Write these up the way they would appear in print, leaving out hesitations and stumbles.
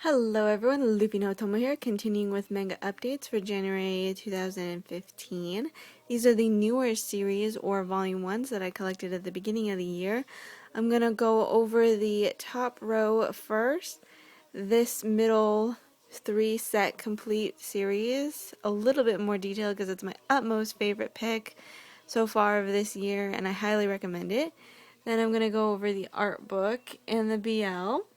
Hello everyone, LuffyNoTomo here, continuing with manga updates for January 2015. These are the newer series or volume 1s that I collected at the beginning of the year. I'm going to go over the top row first, this middle 3-set complete series, a little bit more detailed because it's my utmost favorite pick so far of this year and I highly recommend it. Then I'm going to go over the art book and the BL.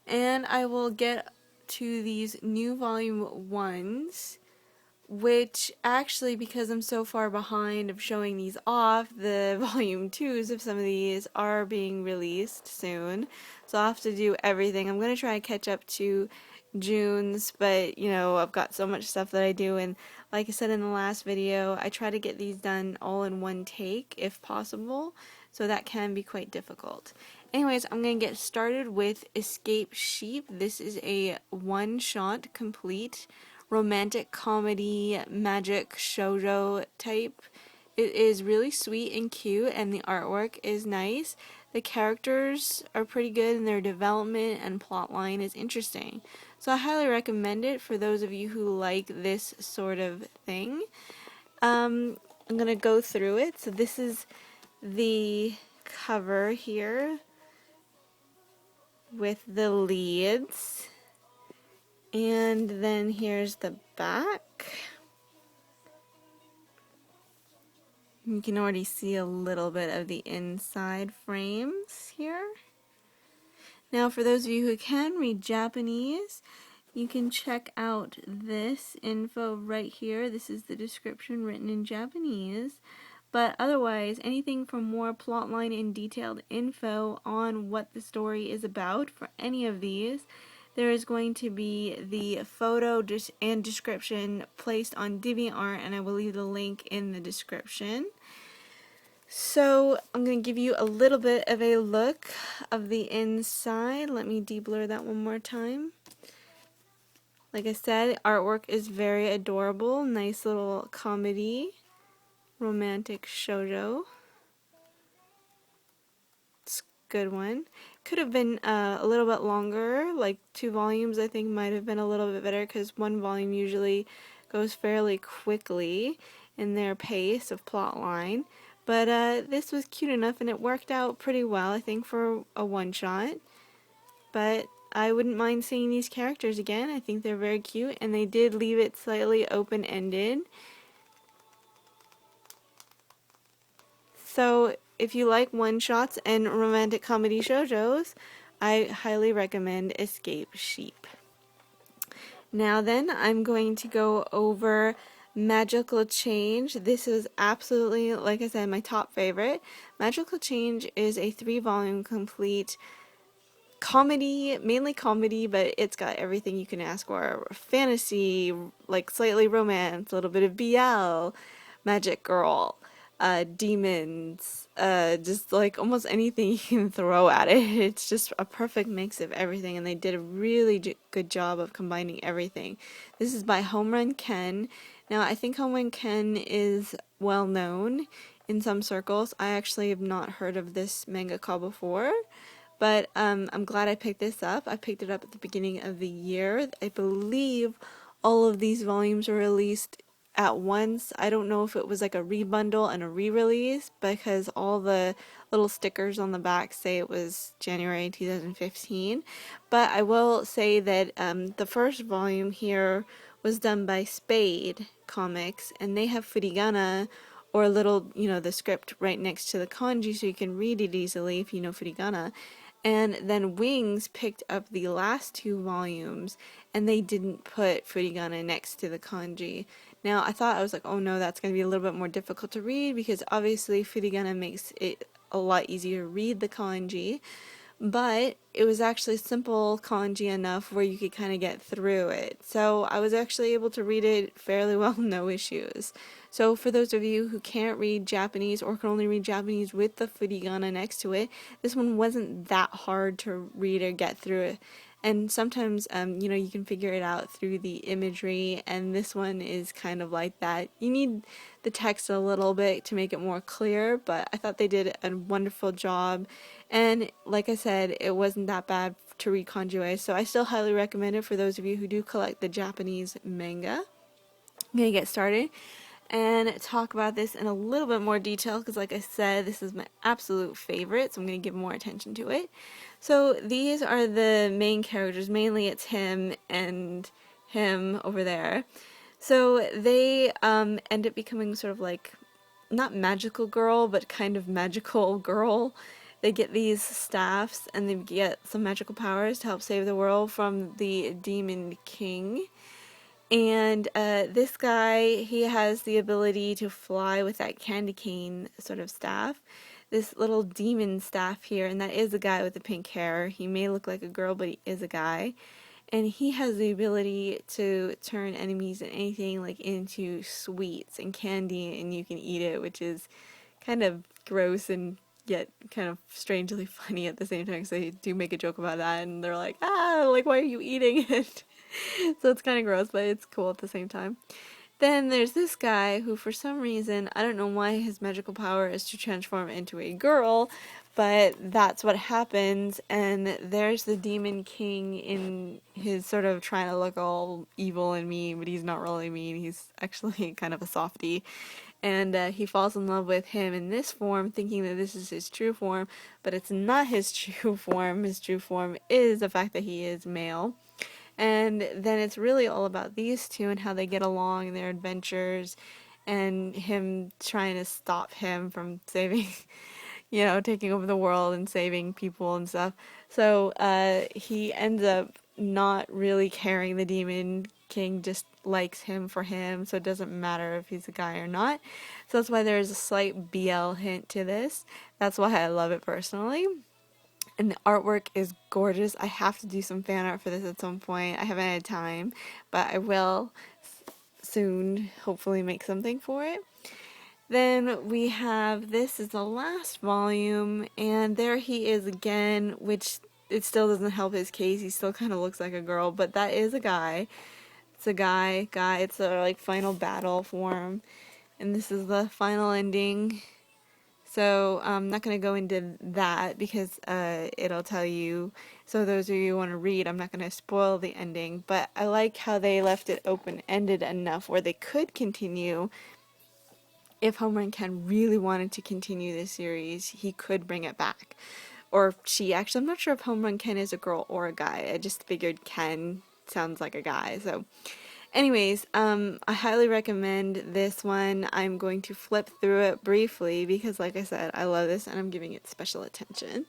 And I will get to these new volume 1s, which actually, because I'm so far behind of showing these off, the volume 2s of some of these are being released soon. So I'll have to do everything. I'm going to try to catch up to June's, but you know, I've got so much stuff that I do, and like I said in the last video, I try to get these done all in one take if possible, so that can be quite difficult. Anyways, I'm going to get started with Escape Sheep. This is a one-shot complete romantic comedy magic shoujo type. It is really sweet and cute, and the artwork is nice. The characters are pretty good, and their development and plotline is interesting. So I highly recommend it for those of you who like this sort of thing. I'm going to go through it. So this is the cover here with the leads. And then here's the back. You can already see a little bit of the inside frames here. Now for those of you who can read Japanese, you can check out this info right here. This is the description written in Japanese. But otherwise, anything from more plotline and detailed info on what the story is about for any of these, there is going to be the photo and description placed on DeviantArt, and I will leave the link in the description. So I'm going to give you a little bit of a look of the inside. Let me de-blur that one more time. Like I said, artwork is very adorable. Nice little comedy, romantic shoujo. It's a good one. Could have been a little bit longer, like 2 volumes I think might have been a little bit better, because 1 volume usually goes fairly quickly in their pace of plot line. But this was cute enough, and it worked out pretty well, I think, for a one-shot. But I wouldn't mind seeing these characters again. I think they're very cute, and they did leave it slightly open-ended. So if you like one-shots and romantic comedy shoujos, I highly recommend Escape Sheep. Now then, I'm going to go over Magical Change. This is absolutely, like I said, my top favorite. Magical Change is a 3-volume complete comedy, mainly comedy, but it's got everything you can ask for. Fantasy, like slightly romance, a little bit of BL, magic girl, demons, just like almost anything you can throw at it. It's just a perfect mix of everything, and they did a really good job of combining everything. This is by Home Run Ken. Now, I think Home Run Ken is well known in some circles. I actually have not heard of this mangaka before, but I'm glad I picked this up. I picked it up at the beginning of the year. I believe all of these volumes were released at once. I don't know if it was like a rebundle and a re-release, because all the little stickers on the back say it was January 2015. But I will say that the first volume here was done by Spade Comics, and they have furigana, or a little, you know, the script right next to the kanji, so you can read it easily if you know furigana. And then Wings picked up the last 2 volumes, and they didn't put furigana next to the kanji. Now, I thought, I was like, oh no, that's going to be a little bit more difficult to read, because obviously furigana makes it a lot easier to read the kanji. But it was actually simple kanji enough where you could kind of get through it. So I was actually able to read it fairly well, no issues. So for those of you who can't read Japanese or can only read Japanese with the furigana next to it, this one wasn't that hard to read or get through it. and sometimes you know, you can figure it out through the imagery, and this one is kind of like that. You need the text a little bit to make it more clear, but I thought they did a wonderful job, and like I said, it wasn't that bad to read kanji, so I still highly recommend it for those of you who do collect the Japanese manga. I'm gonna get started and talk about this in a little bit more detail because, like I said, this is my absolute favorite, so I'm going to give more attention to it. So these are the main characters. Mainly it's him and him over there. So they end up becoming sort of like, not magical girl, but kind of magical girl. They get these staffs and they get some magical powers to help save the world from the Demon King. And this guy, he has the ability to fly with that candy cane sort of staff. This little demon staff here, and that is a guy with the pink hair. He may look like a girl, but he is a guy. And he has the ability to turn enemies and anything like into sweets and candy, and you can eat it, which is kind of gross and yet kind of strangely funny at the same time, because they do make a joke about that, and they're like, ah, like, why are you eating it? So it's kind of gross, but it's cool at the same time. Then there's this guy who, for some reason, I don't know why his magical power is to transform into a girl, but that's what happens. And there's the Demon King in his sort of trying to look all evil and mean, but he's not really mean. He's actually kind of a softie. And he falls in love with him in this form, thinking that this is his true form, but it's not his true form. His true form is the fact that he is male. And then it's really all about these two and how they get along in their adventures, and him trying to stop him from saving, you know, taking over the world and saving people and stuff. So he ends up not really caring. The Demon King just likes him for him, so it doesn't matter if he's a guy or not. So that's why there's a slight BL hint to this. That's why I love it personally. And the artwork is gorgeous. I have to do some fan art for this at some point. I haven't had time, but I will soon hopefully make something for it. Then we have, this is the last volume, and there he is again, which it still doesn't help his case. He still kind of looks like a girl, but that is a guy. It's a guy. It's a like final battle for him, and this is the final ending. So I'm not going to go into that because it'll tell you. So those of you who want to read, I'm not going to spoil the ending. But I like how they left it open-ended enough where they could continue. If Homerun Ken really wanted to continue this series, he could bring it back. Or she, actually, I'm not sure if Homerun Ken is a girl or a guy. I just figured Ken sounds like a guy. So anyways, I highly recommend this one. I'm going to flip through it briefly because, like I said, I love this and I'm giving it special attention.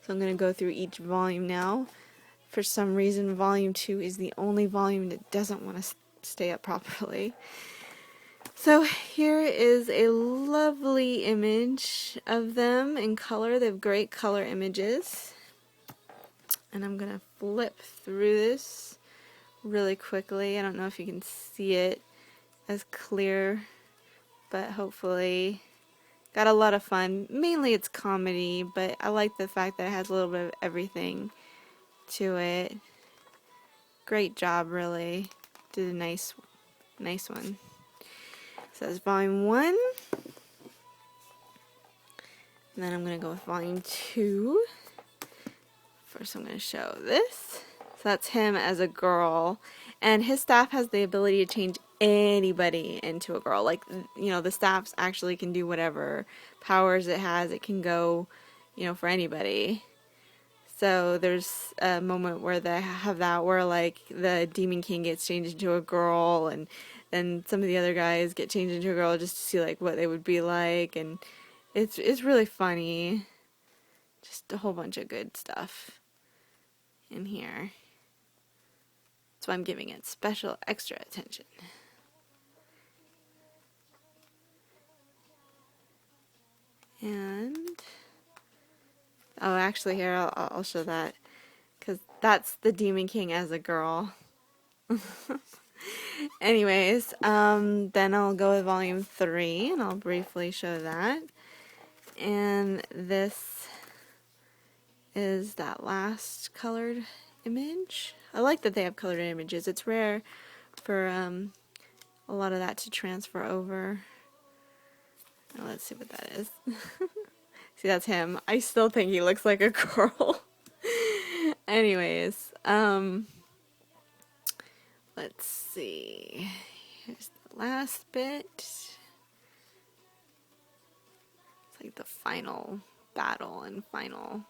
So I'm going to go through each volume now. For some reason, volume 2 is the only volume that doesn't want to stay up properly. So here is a lovely image of them in color. They have great color images. And I'm going to flip through this really quickly. I don't know if you can see it as clear, but hopefully. Got a lot of fun. Mainly it's comedy, but I like the fact that it has a little bit of everything to it. Great job, really. Did a nice one. So that's volume 1. And then I'm going to go with volume 2. First I'm going to show this. So that's him as a girl, and his staff has the ability to change anybody into a girl. Like, you know, the staffs actually can do whatever powers it has. It can go, you know, for anybody. So there's a moment where they have that where, like, the Demon King gets changed into a girl, and then some of the other guys get changed into a girl just to see, like, what they would be like, and it's really funny. Just a whole bunch of good stuff in here. So I'm giving it special extra attention. And, oh, actually here, I'll show that, because that's the Demon King as a girl. Anyways, then I'll go with volume 3, and I'll briefly show that. And this is that last colored image. I like that they have colored images. It's rare for a lot of that to transfer over. Now let's see what that is. See, that's him. I still think he looks like a girl. Anyways, let's see. Here's the last bit. It's like the final battle and final.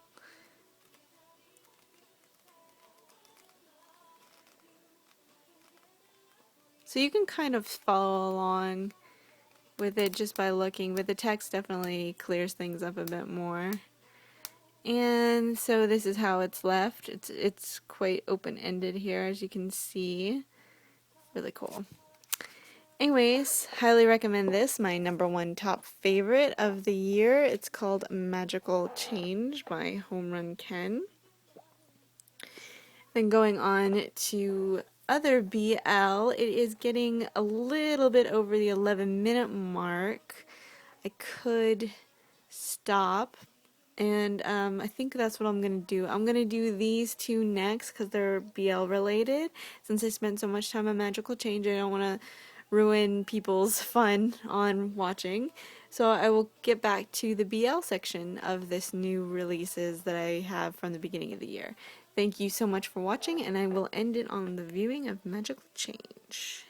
So you can kind of follow along with it just by looking, but the text definitely clears things up a bit more. And so this is how it's left. It's quite open-ended here, as you can see. Really cool. Anyways, highly recommend this. My #1 top favorite of the year. It's called Magical Change by Home Run Ken. Then going on to other BL, it is getting a little bit over the 11-minute mark. I could stop, and I think that's what I'm going to do. I'm going to do these two next because they're BL related. Since I spent so much time on Magical Change, I don't want to ruin people's fun on watching. So I will get back to the BL section of this new releases that I have from the beginning of the year. Thank you so much for watching, and I will end it on the viewing of Magical Change.